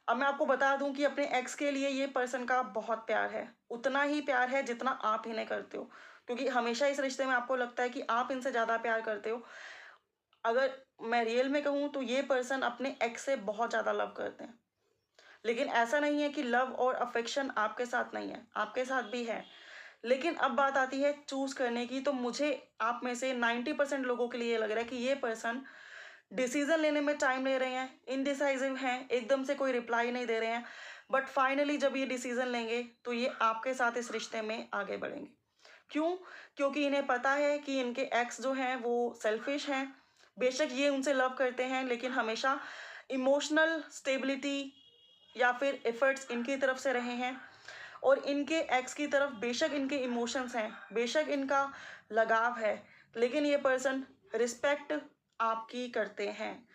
Speaker 1: अब मैं आपको बता दूं कि अपने एक्स के लिए ये पर्सन का बहुत प्यार है, उतना ही प्यार है जितना आप इन्हें करते हो, क्योंकि हमेशा इस रिश्ते में आपको लगता है कि आप इनसे ज़्यादा प्यार करते हो। अगर मैं रियल में कहूँ तो ये पर्सन अपने एक्स से बहुत ज़्यादा लव करते हैं, लेकिन ऐसा नहीं है कि लव और अफेक्शन आपके साथ नहीं है, आपके साथ भी है। लेकिन अब बात आती है चूज करने की, तो मुझे आप में से 90% लोगों के लिए ये लग रहा है कि ये पर्सन डिसीजन लेने में टाइम ले रहे हैं, इनडिसाइजिव हैं, एकदम से कोई रिप्लाई नहीं दे रहे हैं, बट फाइनली जब ये डिसीजन लेंगे तो ये आपके साथ इस रिश्ते में आगे बढ़ेंगे। क्यों? क्योंकि इन्हें पता है कि इनके एक्स जो हैं वो सेल्फिश हैं। बेशक ये उनसे लव करते हैं, लेकिन हमेशा इमोशनल स्टेबिलिटी या फिर एफर्ट्स इनकी तरफ से रहे हैं, और इनके एक्स की तरफ बेशक इनके इमोशंस हैं, बेशक इनका लगाव है, लेकिन ये पर्सन रिस्पेक्ट आपकी करते हैं,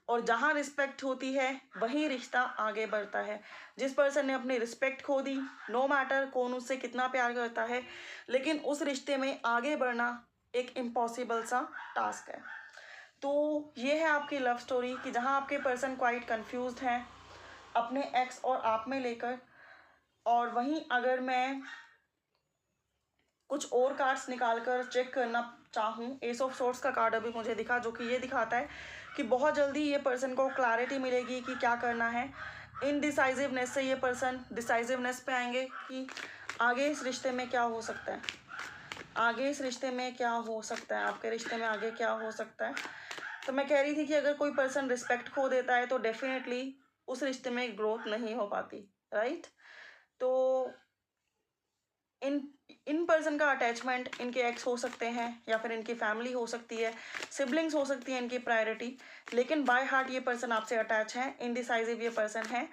Speaker 1: और जहाँ रिस्पेक्ट होती है वहीं रिश्ता आगे बढ़ता है। जिस पर्सन ने अपनी रिस्पेक्ट खो दी, नो मैटर कौन उससे कितना प्यार करता है, लेकिन उस रिश्ते में आगे बढ़ना एक इम्पॉसिबल सा टास्क है। तो ये है आपकी लव स्टोरी कि जहाँ आपके पर्सन क्वाइट कंफ्यूज्ड हैं अपने एक्स और आप में लेकर। और वहीं अगर मैं कुछ और कार्ड्स निकाल कर चेक करना चाहूँ, एस ऑफ सोर्ड्स का कार्ड अभी मुझे दिखा, जो कि ये दिखाता है कि बहुत जल्दी ये पर्सन को क्लैरिटी मिलेगी कि क्या करना है। इनडिसाइजिवनेस से ये पर्सन डिसाइजिवनेस पे आएंगे कि आगे इस रिश्ते में क्या हो सकता है, आगे इस रिश्ते में क्या हो सकता है, आपके रिश्ते में आगे क्या हो सकता है। तो मैं कह रही थी कि अगर कोई पर्सन रिस्पेक्ट खो देता है तो डेफिनेटली उस रिश्ते में ग्रोथ नहीं हो पाती, राइट। तो इन पर्सन का अटैचमेंट इनके एक्स हो सकते हैं, या फिर इनकी फैमिली हो सकती है, सिबलिंग्स हो सकती है इनकी प्रायोरिटी, लेकिन बाय हार्ट ये पर्सन आपसे अटैच है, इनडिसाइजिव ये पर्सन है।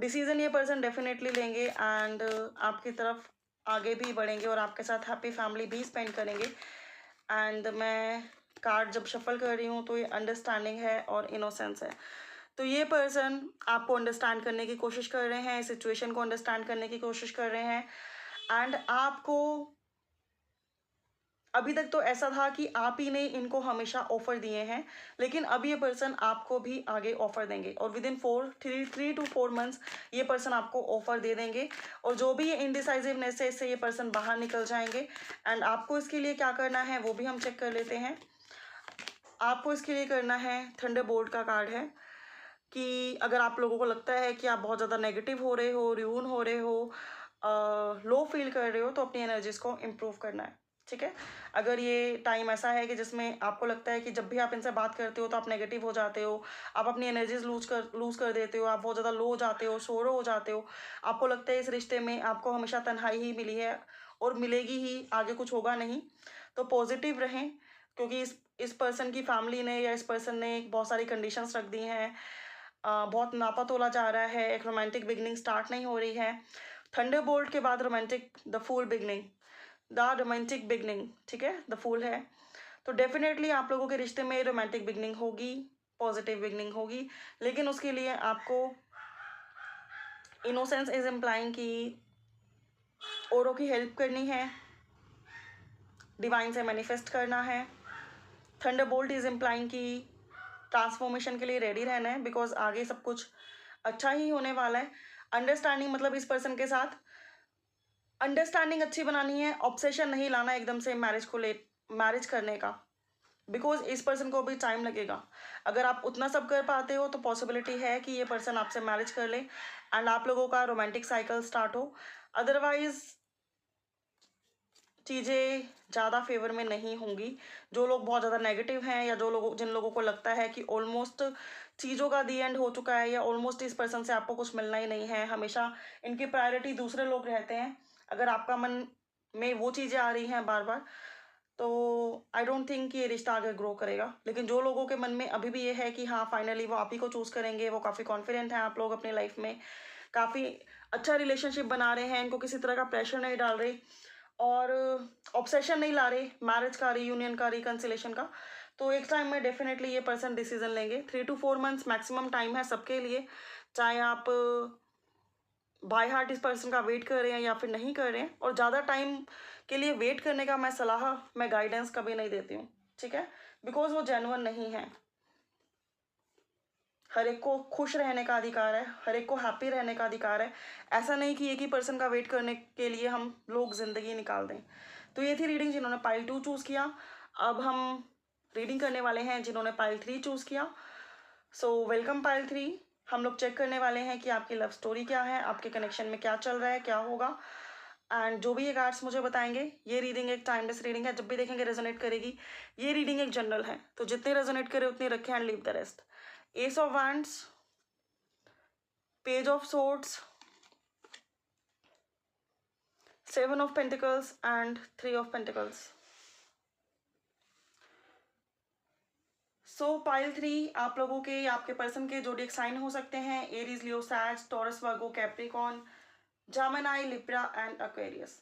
Speaker 1: डिसीजन ये पर्सन डेफिनेटली लेंगे एंड आपकी तरफ आगे भी बढ़ेंगे और आपके साथ हैप्पी फैमिली भी स्पेंड करेंगे। एंड मैं कार्ड जब शफल कर रही हूँ तो ये अंडरस्टैंडिंग है और इनोसेंस है। तो ये पर्सन आपको अंडरस्टैंड करने की कोशिश कर रहे हैं, सिचुएशन को अंडरस्टैंड करने की कोशिश कर रहे हैं, एंड आपको अभी तक तो ऐसा था कि आप ही ने इनको हमेशा ऑफर दिए हैं, लेकिन अब ये पर्सन आपको भी आगे ऑफर देंगे, और विद इन 3 to 4 मंथ्स ये पर्सन आपको ऑफर दे देंगे। और जो भी ये इनडिसाइजिवनेस है इससे ये पर्सन बाहर निकल जाएंगे। एंड आपको इसके लिए क्या करना है वो भी हम चेक कर लेते हैं। आपको इसके लिए करना है, थंडरबोल्ट का कार्ड है कि अगर आप लोगों को लगता है कि आप बहुत ज़्यादा नेगेटिव हो रहे हो, र्यून हो रहे हो, लो फील कर रहे हो, तो अपनी एनर्जीज को इम्प्रूव करना है, ठीक है। अगर ये टाइम ऐसा है कि जिसमें आपको लगता है कि जब भी आप इनसे बात करते हो तो आप नेगेटिव हो जाते हो, आप अपनी एनर्जीज लूज कर देते हो, आप बहुत ज़्यादा लो हो जाते हो, सोरो हो जाते हो, आपको लगता है इस रिश्ते में आपको हमेशा तन्हाई ही मिली है और मिलेगी ही, आगे कुछ होगा नहीं, तो पॉजिटिव रहें, क्योंकि इस पर्सन की फैमिली ने या इस पर्सन ने बहुत सारी कंडीशंस रख दी हैं, बहुत नापा तोला जा रहा है, एक रोमांटिक बिगनिंग स्टार्ट नहीं हो रही है। थंडरबोल्ट के बाद romantic the fool beginning, the romantic beginning, ठीक है, द फूल है। तो डेफिनेटली आप लोगों के रिश्ते में रोमांटिक बिगनिंग होगी, पॉजिटिव बिगनिंग होगी, लेकिन उसके लिए आपको इनोसेंस इज इम्प्लाइंग कि औरों की हेल्प करनी है, डिवाइन से मैनिफेस्ट करना है। थंडरबोल्ट इज इम्प्लाइंग कि ट्रांसफॉर्मेशन के लिए रेडी रहना है, बिकॉज आगे सब कुछ अच्छा ही होने वाला है। अंडरस्टैंडिंग मतलब इस पर्सन के साथ अंडरस्टैंडिंग अच्छी बनानी है, ऑब्सेशन नहीं लाना एकदम से मैरिज करने का, बिकॉज इस पर्सन को भी टाइम लगेगा। अगर आप उतना सब कर पाते हो तो पॉसिबिलिटी है कि ये पर्सन आपसे मैरिज कर ले एंड आप लोगों का रोमांटिक साइकिल स्टार्ट हो। अदरवाइज चीज़ें ज़्यादा फेवर में नहीं होंगी। जो लोग बहुत ज़्यादा नेगेटिव हैं या जिन लोगों को लगता है कि ऑलमोस्ट चीज़ों का दी एंड हो चुका है या ऑलमोस्ट इस पर्सन से आपको कुछ मिलना ही नहीं है, हमेशा इनकी प्रायोरिटी दूसरे लोग रहते हैं, अगर आपका मन में वो चीज़ें आ रही हैं बार बार, तो आई डोंट थिंक कि ये रिश्ता आगे ग्रो करेगा। लेकिन जो लोगों के मन में अभी भी ये है कि हाँ फाइनली वो आप ही को चूज़ करेंगे, वो काफ़ी कॉन्फिडेंट हैं आप लोग अपनी लाइफ में, काफ़ी अच्छा रिलेशनशिप बना रहे हैं, इनको किसी तरह का प्रेशर नहीं डाल रहे और ऑब्सेशन नहीं ला रहे मैरिज का, रीयूनियन का, रिकन्सिलेशन का, तो एक टाइम में डेफिनेटली ये पर्सन डिसीजन लेंगे। 3 to 4 मंथ्स मैक्सिमम टाइम है सबके लिए, चाहे आप बाय हार्ट इस पर्सन का वेट कर रहे हैं या फिर नहीं कर रहे हैं। और ज़्यादा टाइम के लिए वेट करने का मैं गाइडेंस कभी नहीं देती हूँ, ठीक है, बिकॉज वो जेन्युइन नहीं है। हर एक को खुश रहने का अधिकार है, हर एक को हैप्पी रहने का अधिकार है, ऐसा नहीं कि एक ही पर्सन का वेट करने के लिए हम लोग ज़िंदगी निकाल दें। तो ये थी रीडिंग जिन्होंने पाइल 2 चूज़ किया। अब हम रीडिंग करने वाले हैं जिन्होंने पाइल 3 चूज़ किया। सो वेलकम पाइल 3। हम लोग चेक करने वाले हैं कि आपकी लव स्टोरी क्या है, आपके कनेक्शन में क्या चल रहा है, क्या होगा। एंड जो भी ये कार्ड्स मुझे बताएंगे, ये रीडिंग एक टाइमलेस रीडिंग है, जब भी देखेंगे रेजोनेट करेगी। ये रीडिंग एक जनरल है, तो जितने रेजोनेट करे उतने रखें and leave the rest. S of wands, page of swords, 7 of Pentacles and 3 of Pentacles. So pile 3 आप लोगों के या आपके पर्सन के जोडिएक साइन हो सकते हैं Aries, Leo, Sag, Taurus, Virgo, Capricorn, Gemini, Libra and Aquarius.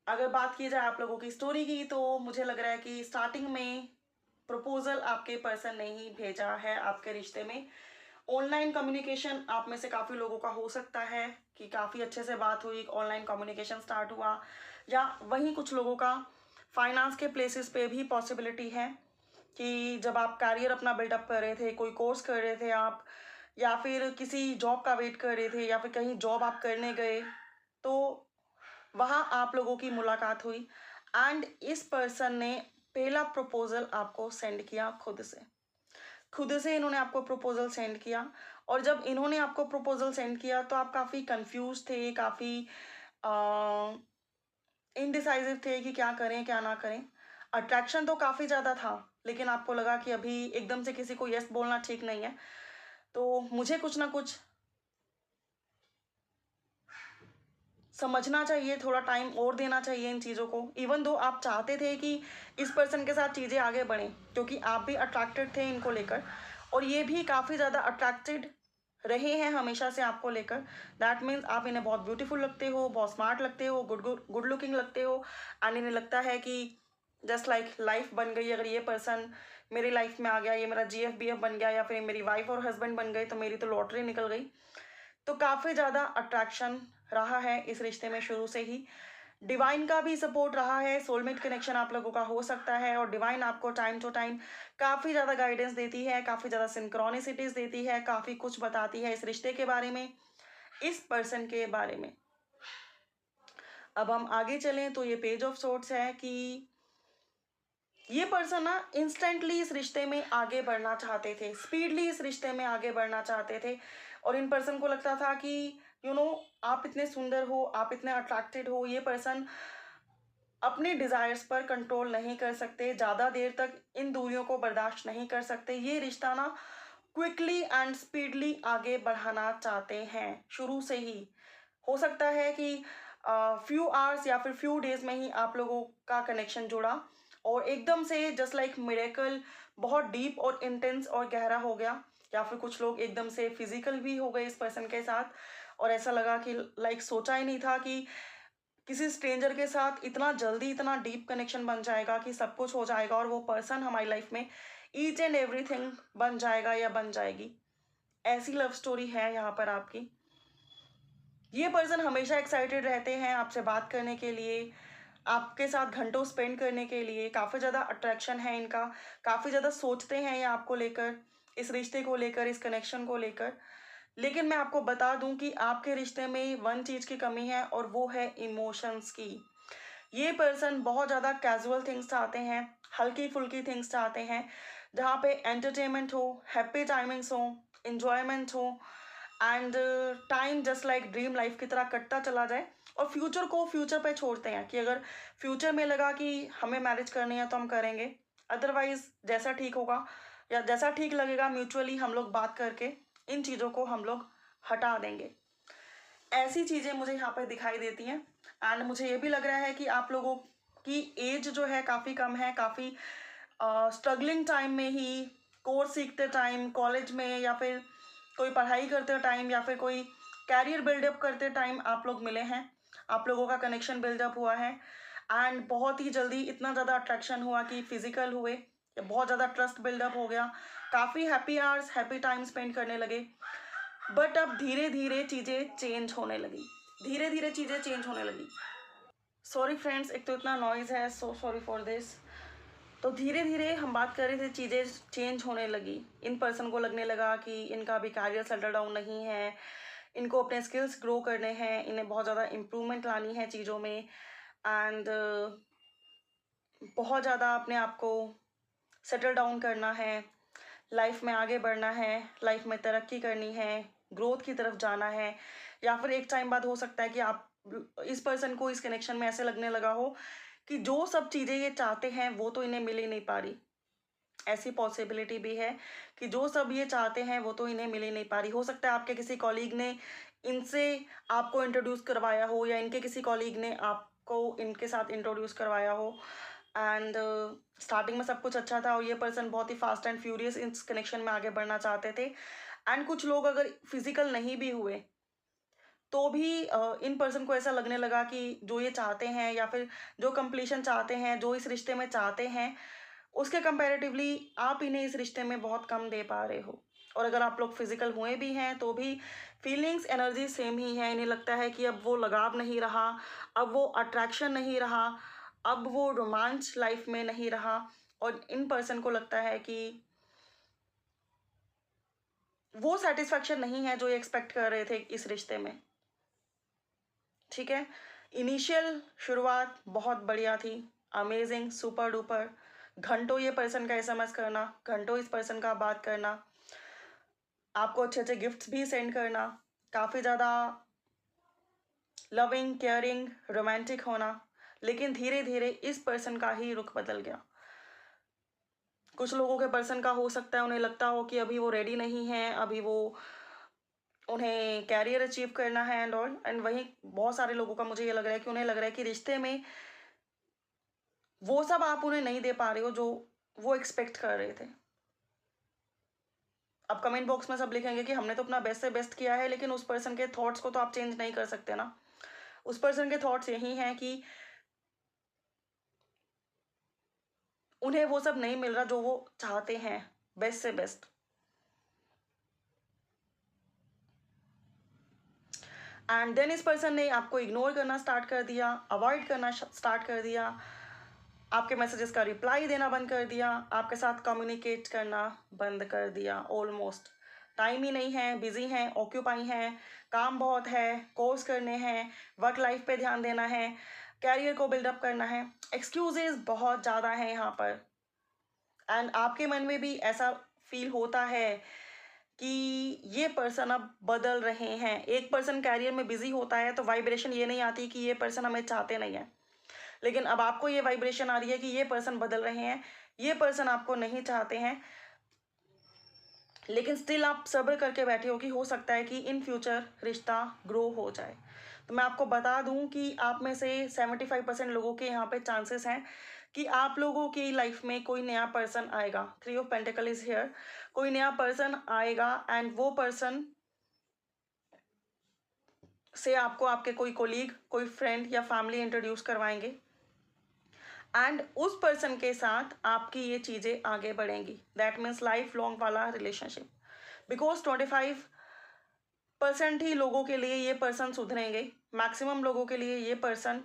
Speaker 1: अगर बात की जाए आप लोगों की स्टोरी की, तो मुझे लग रहा है कि स्टार्टिंग में प्रपोजल आपके पर्सन ने ही भेजा है आपके रिश्ते में। ऑनलाइन कम्युनिकेशन आप में से काफ़ी लोगों का हो सकता है कि काफ़ी अच्छे से बात हुई, ऑनलाइन कम्युनिकेशन स्टार्ट हुआ, या वहीं कुछ लोगों का फाइनेंस के प्लेसेस पे भी पॉसिबिलिटी है कि जब आप कैरियर अपना बिल्डअप कर रहे थे, कोई कोर्स कर रहे थे आप, या फिर किसी जॉब का वेट कर रहे थे, या फिर कहीं जॉब आप करने गए, तो वहाँ आप लोगों की मुलाकात हुई एंड इस पर्सन ने पहला प्रपोजल आपको सेंड किया खुद से इन्होंने आपको प्रपोजल सेंड किया। और जब इन्होंने आपको प्रपोजल सेंड किया तो आप काफ़ी कंफ्यूज थे, काफ़ी इनडिसाइसिव थे कि क्या करें क्या ना करें। अट्रैक्शन तो काफ़ी ज़्यादा था, लेकिन आपको लगा कि अभी एकदम से किसी को यस बोलना ठीक नहीं है, तो मुझे कुछ ना कुछ समझना चाहिए, थोड़ा टाइम और देना चाहिए इन चीज़ों को। इवन दो आप चाहते थे कि इस पर्सन के साथ चीज़ें आगे बढ़ें, क्योंकि आप भी अट्रैक्टेड थे इनको लेकर, और ये भी काफ़ी ज़्यादा अट्रैक्टेड रहे हैं हमेशा से आपको लेकर। दैट मीन्स आप इन्हें बहुत ब्यूटीफुल लगते हो, बहुत स्मार्ट लगते हो, गुड लुकिंग लगते हो, एंड इन्हें लगता है कि जस्ट लाइक लाइफ बन गई अगर ये पर्सन मेरी लाइफ में आ गया, ये मेरा GF BF बन गया, या फिर मेरी वाइफ और हस्बैंड बन गए, तो मेरी तो लॉटरी निकल गई। तो काफ़ी ज़्यादा अट्रैक्शन रहा है इस रिश्ते में शुरू से ही। डिवाइन का भी सपोर्ट रहा है, सोलमेट कनेक्शन आप लोगों का हो सकता है, और डिवाइन आपको टाइम टू टाइम काफ़ी ज़्यादा गाइडेंस देती है, काफ़ी ज़्यादा सिंक्रोनिसिटीज देती है, काफ़ी कुछ बताती है इस रिश्ते के बारे में, इस पर्सन के बारे में। अब हम आगे चलें तो ये पेज ऑफ सोर्ड्स है कि ये पर्सन ना इंस्टेंटली इस रिश्ते में आगे बढ़ना चाहते थे, स्पीडली इस रिश्ते में आगे बढ़ना चाहते थे, और इन पर्सन को लगता था कि आप इतने सुंदर हो, आप इतने अट्रैक्टेड हो, ये पर्सन अपने डिज़ायर्स पर कंट्रोल नहीं कर सकते, ज़्यादा देर तक इन दूरियों को बर्दाश्त नहीं कर सकते, ये रिश्ता ना क्विकली एंड स्पीडली आगे बढ़ाना चाहते हैं शुरू से ही। हो सकता है कि फ्यू आवर्स या फिर फ्यू डेज में ही आप लोगों का कनेक्शन जुड़ा, और एकदम से जस्ट लाइक मिरेकल बहुत डीप और इंटेंस और गहरा हो गया, या फिर कुछ लोग एकदम से फिजिकल भी हो गए इस पर्सन के साथ, और ऐसा लगा कि लाइक सोचा ही नहीं था कि किसी स्ट्रेंजर के साथ इतना जल्दी इतना डीप कनेक्शन बन जाएगा कि सब कुछ हो जाएगा, और वो पर्सन हमारी लाइफ में ईच एंड एवरीथिंग बन जाएगा या बन जाएगी। ऐसी लव स्टोरी है यहाँ पर आपकी। ये पर्सन हमेशा एक्साइटेड रहते हैं आपसे बात करने के लिए, आपके साथ घंटों स्पेंड करने के लिए, काफ़ी ज़्यादा अट्रैक्शन है इनका, काफ़ी ज़्यादा सोचते हैं ये आपको लेकर, इस रिश्ते को लेकर, इस कनेक्शन को लेकर। लेकिन मैं आपको बता दूं कि आपके रिश्ते में वन चीज़ की कमी है, और वो है इमोशंस की। ये पर्सन बहुत ज़्यादा कैजुअल थिंग्स चाहते हैं, हल्की फुल्की थिंग्स चाहते हैं, जहाँ पे एंटरटेनमेंट हो, हैप्पी टाइमिंग्स हो, इन्जॉयमेंट हो, and time just like dream life की तरह कटता चला जाए, और फ्यूचर को फ्यूचर पे छोड़ते हैं कि अगर फ्यूचर में लगा कि हमें मैरिज करनी है तो हम करेंगे, अदरवाइज जैसा ठीक होगा या जैसा ठीक लगेगा म्यूचुअली हम लोग बात करके इन चीज़ों को हम लोग हटा देंगे। ऐसी चीज़ें मुझे यहाँ पर दिखाई देती हैं, एंड मुझे ये भी लग रहा है कि आप लोगों की एज जो है काफ़ी कम है, काफ़ी स्ट्रगलिंग टाइम में ही, कोर्स सीखते टाइम, कॉलेज में, या फिर कोई पढ़ाई करते टाइम, या फिर कोई कैरियर बिल्डअप करते टाइम आप लोग मिले हैं, आप लोगों का कनेक्शन बिल्डअप हुआ है, एंड बहुत ही जल्दी इतना ज़्यादा अट्रैक्शन हुआ कि फिजिकल हुए, बहुत ज़्यादा ट्रस्ट बिल्डअप हो गया, काफ़ी happy hours, happy time spend करने लगे। बट अब धीरे धीरे चीज़ें चेंज होने लगी, धीरे धीरे चीज़ें चेंज होने लगी। सॉरी फ्रेंड्स, एक तो इतना नॉइज़ है, सो सॉरी फॉर दिस। तो धीरे धीरे हम बात कर रहे थे, चीज़ें चेंज होने लगी, इन पर्सन को लगने लगा कि इनका भी कैरियर सेटल डाउन नहीं है, इनको अपने स्किल्स ग्रो करने हैं, इन्हें बहुत ज़्यादा इम्प्रूवमेंट लानी है चीज़ों में, एंड बहुत ज़्यादा अपने आप को सेटल डाउन करना है, लाइफ में आगे बढ़ना है, लाइफ में तरक्की करनी है, ग्रोथ की तरफ जाना है, या फिर एक टाइम बाद हो सकता है कि आप इस पर्सन को इस कनेक्शन में ऐसे लगने लगा हो कि जो सब चीज़ें ये चाहते हैं वो तो इन्हें मिल ही नहीं पा रही। ऐसी पॉसिबिलिटी भी है कि जो सब ये चाहते हैं वो तो इन्हें मिल ही नहीं पा रही। हो सकता है आपके किसी कॉलीग ने इनसे आपको इंट्रोड्यूस करवाया हो, या इनके किसी कॉलीग ने आपको इनके साथ इंट्रोड्यूस करवाया हो, एंड स्टार्टिंग में सब कुछ अच्छा था और ये पर्सन बहुत ही फास्ट एंड फ्यूरियस इस कनेक्शन में आगे बढ़ना चाहते थे। एंड कुछ लोग अगर फिजिकल नहीं भी हुए तो भी इन पर्सन को ऐसा लगने लगा कि जो ये चाहते हैं, या फिर जो कंप्लीशन चाहते हैं, जो इस रिश्ते में चाहते हैं, उसके कंपैरेटिवली आप इन्हें इस रिश्ते में बहुत कम दे पा रहे हो। और अगर आप लोग फिजिकल हुए भी हैं तो भी फीलिंग्स एनर्जी सेम ही है। इन्हें लगता है कि अब वो लगाव नहीं रहा, अब वो अट्रैक्शन नहीं रहा, अब वो रोमांच लाइफ में नहीं रहा, और इन पर्सन को लगता है कि वो सेटिस्फैक्शन नहीं है जो ये एक्सपेक्ट कर रहे थे इस रिश्ते में। ठीक है, इनिशियल शुरुआत बहुत बढ़िया थी, अमेजिंग, सुपर डुपर। घंटों ये पर्सन का एसएमएस करना, घंटों इस पर्सन का बात करना, आपको अच्छे अच्छे गिफ्ट्स भी सेंड करना, काफ़ी ज़्यादा लविंग, केयरिंग, रोमांटिक होना। लेकिन धीरे धीरे इस पर्सन का ही रुख बदल गया। कुछ लोगों के पर्सन का हो सकता है उन्हें लगता हो कि अभी वो रेडी नहीं है, अभी वो उन्हें कैरियर अचीव करना है एंड ऑल। एंड वहीं बहुत सारे लोगों का मुझे ये लग रहा है कि उन्हें लग रहा है कि रिश्ते में वो सब आप उन्हें नहीं दे पा रहे हो जो वो एक्सपेक्ट कर रहे थे। अब कमेंट बॉक्स में सब लिखेंगे कि हमने तो अपना बेस्ट से बेस्ट किया है, लेकिन उस पर्सन के थॉट्स को तो आप चेंज नहीं कर सकते ना। उस पर्सन के थॉट्स यही हैं कि उन्हें वो सब नहीं मिल रहा जो वो चाहते हैं, बेस्ट से बेस्ट। एंड देन इस पर्सन ने आपको इग्नोर करना स्टार्ट कर दिया, अवॉइड करना स्टार्ट कर दिया, आपके मैसेजेस का रिप्लाई देना बंद कर दिया, आपके साथ कम्युनिकेट करना बंद कर दिया। ऑलमोस्ट टाइम ही नहीं है, बिजी हैं, ऑक्यूपाई हैं, काम बहुत है, कोर्स करने हैं, वर्क लाइफ पे ध्यान देना है, कैरियर को बिल्डअप करना है, एक्सक्यूजेज बहुत ज़्यादा हैं यहाँ पर। एंड आपके मन में भी ऐसा फील होता है कि ये पर्सन अब बदल रहे हैं। एक पर्सन कैरियर में बिजी होता है तो वाइब्रेशन ये नहीं आती कि ये पर्सन हमें चाहते नहीं है, लेकिन अब आपको ये वाइब्रेशन आ रही है कि ये पर्सन बदल रहे हैं, ये पर्सन आपको नहीं चाहते हैं, लेकिन स्टिल आप सब्र करके बैठे हो कि हो सकता है कि इन फ्यूचर रिश्ता ग्रो हो जाए। तो मैं आपको बता दूं कि आप में से 75% लोगों के यहाँ पे चांसेस हैं कि आप लोगों की लाइफ में कोई नया पर्सन आएगा। 3 ऑफ पेंटिकल इज हियर। कोई नया पर्सन आएगा एंड वो पर्सन से आपको आपके कोई कोलीग, कोई फ्रेंड या फैमिली इंट्रोड्यूस करवाएंगे, एंड उस पर्सन के साथ आपकी ये चीज़ें आगे बढ़ेंगी। दैट मीन्स लाइफ लॉन्ग वाला रिलेशनशिप। बिकॉज 25% ही लोगों के लिए ये पर्सन सुधरेंगे। मैक्सिमम लोगों के लिए ये पर्सन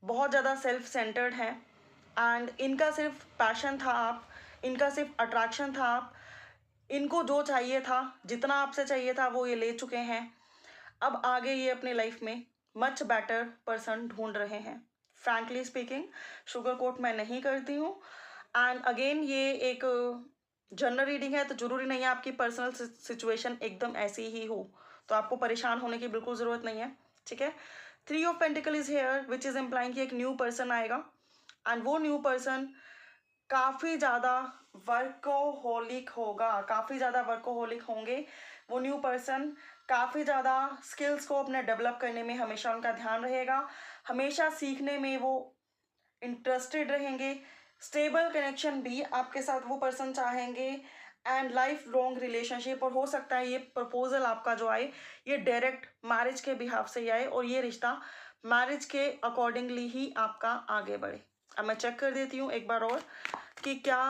Speaker 1: बहुत ज़्यादा सेल्फ सेंटर्ड है, एंड इनका सिर्फ पैशन था आप, इनका सिर्फ अट्रैक्शन था आप, इनको जो चाहिए था, जितना आपसे चाहिए था वो ये ले चुके हैं। अब आगे ये अपने लाइफ में मच बेटर पर्सन ढूंढ रहे हैं। फ्रैंकली स्पीकिंग, शुगर कोट मैं नहीं करती हूँ। एंड अगेन ये एक जनरल रीडिंग है, तो जरूरी नहीं है आपकी पर्सनल सिचुएशन एकदम ऐसी ही हो, तो आपको परेशान होने की बिल्कुल ज़रूरत नहीं है। ठीक है, 3 of pentacle is here which is implying कि एक न्यू पर्सन आएगा, एंड वो न्यू पर्सन काफ़ी ज़्यादा वर्कोहोलिक होगा, काफ़ी ज़्यादा वर्कोहोलिक होंगे वो न्यू पर्सन। काफ़ी ज़्यादा स्किल्स को अपने डेवलप करने में हमेशा उनका ध्यान रहेगा, हमेशा सीखने में वो इंटरेस्टेड रहेंगे। स्टेबल कनेक्शन भी आपके साथ वो पर्सन चाहेंगे, एंड लाइफ लॉन्ग रिलेशनशिप। और हो सकता है ये प्रपोजल आपका जो आए ये डायरेक्ट मैरिज के बिहाफ से ही आए, और ये रिश्ता मैरिज के अकॉर्डिंगली ही आपका आगे बढ़े। अब मैं चेक कर देती हूँ एक बार और कि क्या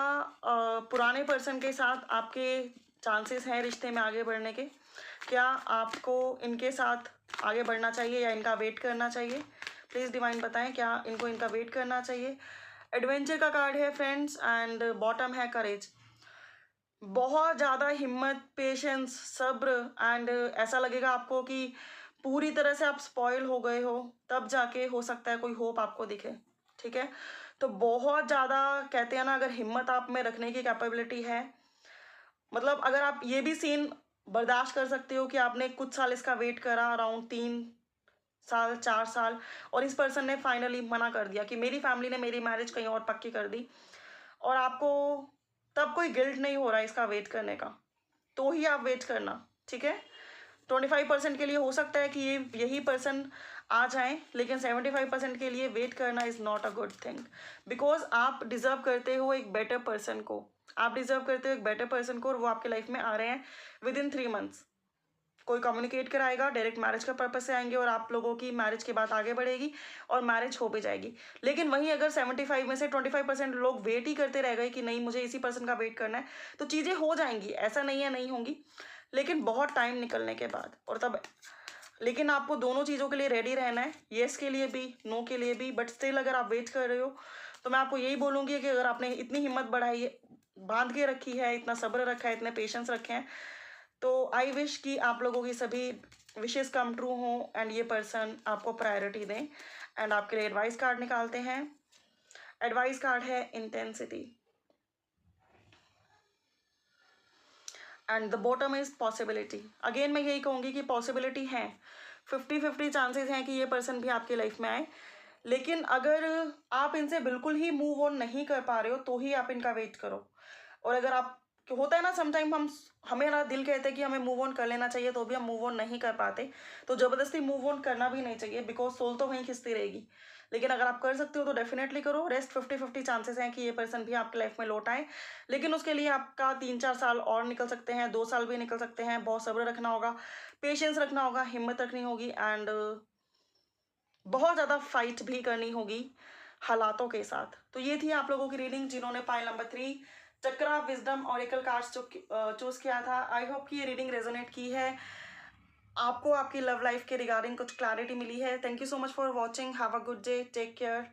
Speaker 1: पुराने पर्सन के साथ आपके चांसेस हैं रिश्ते में आगे बढ़ने के। क्या आपको इनके साथ आगे बढ़ना चाहिए या इनका वेट करना चाहिए? प्लीज़ डिवाइन बताएं, क्या इनको इनका वेट करना चाहिए? एडवेंचर का कार्ड है फ्रेंड्स, एंड बॉटम है करेज। बहुत ज़्यादा हिम्मत, पेशेंस, सब्र, एंड ऐसा लगेगा आपको कि पूरी तरह से आप स्पॉइल हो गए हो, तब जाके हो सकता है कोई होप आपको दिखे। ठीक है, तो बहुत ज़्यादा कहते हैं ना, अगर हिम्मत आप में रखने की कैपेबिलिटी है, मतलब अगर आप ये भी सीन बर्दाश्त कर सकते हो कि आपने कुछ साल इसका वेट करा, अराउंड 3 साल 4 साल, और इस पर्सन ने फाइनली मना कर दिया कि मेरी फैमिली ने मेरी मैरिज कहीं और पक्की कर दी, और आपको तब कोई गिल्ट नहीं हो रहा है इसका वेट करने का, तो ही आप वेट करना, ठीक है। 25% के लिए हो सकता है कि यही पर्सन आ जाए, लेकिन 75% के लिए वेट करना is not a good thing, because आप डिज़र्व करते हो एक बेटर पर्सन को, आप डिज़र्व करते हो एक बेटर पर्सन को, और वो आपके लाइफ में आ रहे हैं विद इन 3 मंथ्स। कोई कम्युनिकेट कराएगा, डायरेक्ट मैरिज का पर्पज से आएंगे, और आप लोगों की मैरिज के बाद आगे बढ़ेगी और मैरिज हो भी जाएगी। लेकिन वहीं अगर 75 में से 25% लोग वेट ही करते रह गए कि नहीं मुझे इसी पर्सन का वेट करना है, तो चीज़ें हो जाएंगी, ऐसा नहीं है नहीं होंगी, लेकिन बहुत टाइम निकलने के बाद, और तब लेकिन आपको दोनों चीज़ों के लिए रेडी रहना है, येस के लिए भी नो के लिए भी। बट स्टिल अगर आप वेट कर रहे हो, तो मैं आपको यही बोलूँगी कि अगर आपने इतनी हिम्मत बढ़ाई है, बांध के रखी है, इतना सब्र रखा है, इतने पेशेंस रखे हैं, तो आई विश कि आप लोगों की सभी विशेस कम ट्रू हों, एंड ये पर्सन आपको प्रायोरिटी दें। एंड आपके लिए एडवाइस कार्ड निकालते हैं। एडवाइस कार्ड है intensity, and the bottom is possibility. Again मैं यही कहूँगी कि पॉसिबिलिटी है, 50-50 चांसेस हैं कि ये पर्सन भी आपकी लाइफ में आए, लेकिन अगर आप इनसे बिल्कुल ही मूव ऑन नहीं कर पा रहे हो, तो ही आप इनका वेट करो। और अगर आप, होता है ना समटाइम हमें ना दिल कहते हैं कि हमें मूव ऑन कर लेना चाहिए, तो भी हम मूव ऑन नहीं कर पाते, तो ज़बरदस्ती मूव ऑन करना भी नहीं चाहिए, बिकॉज सोल तो वहीं खिंचती रहेगी। लेकिन अगर आप कर सकते हो तो डेफिनेटली करो। रेस्ट 50-50 चांसेस हैं कि ये पर्सन भी आपकी लाइफ में लौट आए, लेकिन उसके लिए आपका 3-4 साल और निकल सकते हैं, 2 साल भी निकल सकते हैं। बहुत सब्र रखना होगा, पेशेंस रखना होगा, हिम्मत रखनी होगी, एंड बहुत ज़्यादा फाइट भी करनी होगी हालातों के साथ। तो ये थी आप लोगों की रीडिंग जिन्होंने पाइल नंबर 3 चक्रा विजडम ऑरेकल कार्ड्स चूज किया था। आई होप कि ये रीडिंग रेजोनेट की है, आपको आपकी लव लाइफ के रिगार्डिंग कुछ क्लैरिटी मिली है। Thank you so much for watching, have a good day, take care,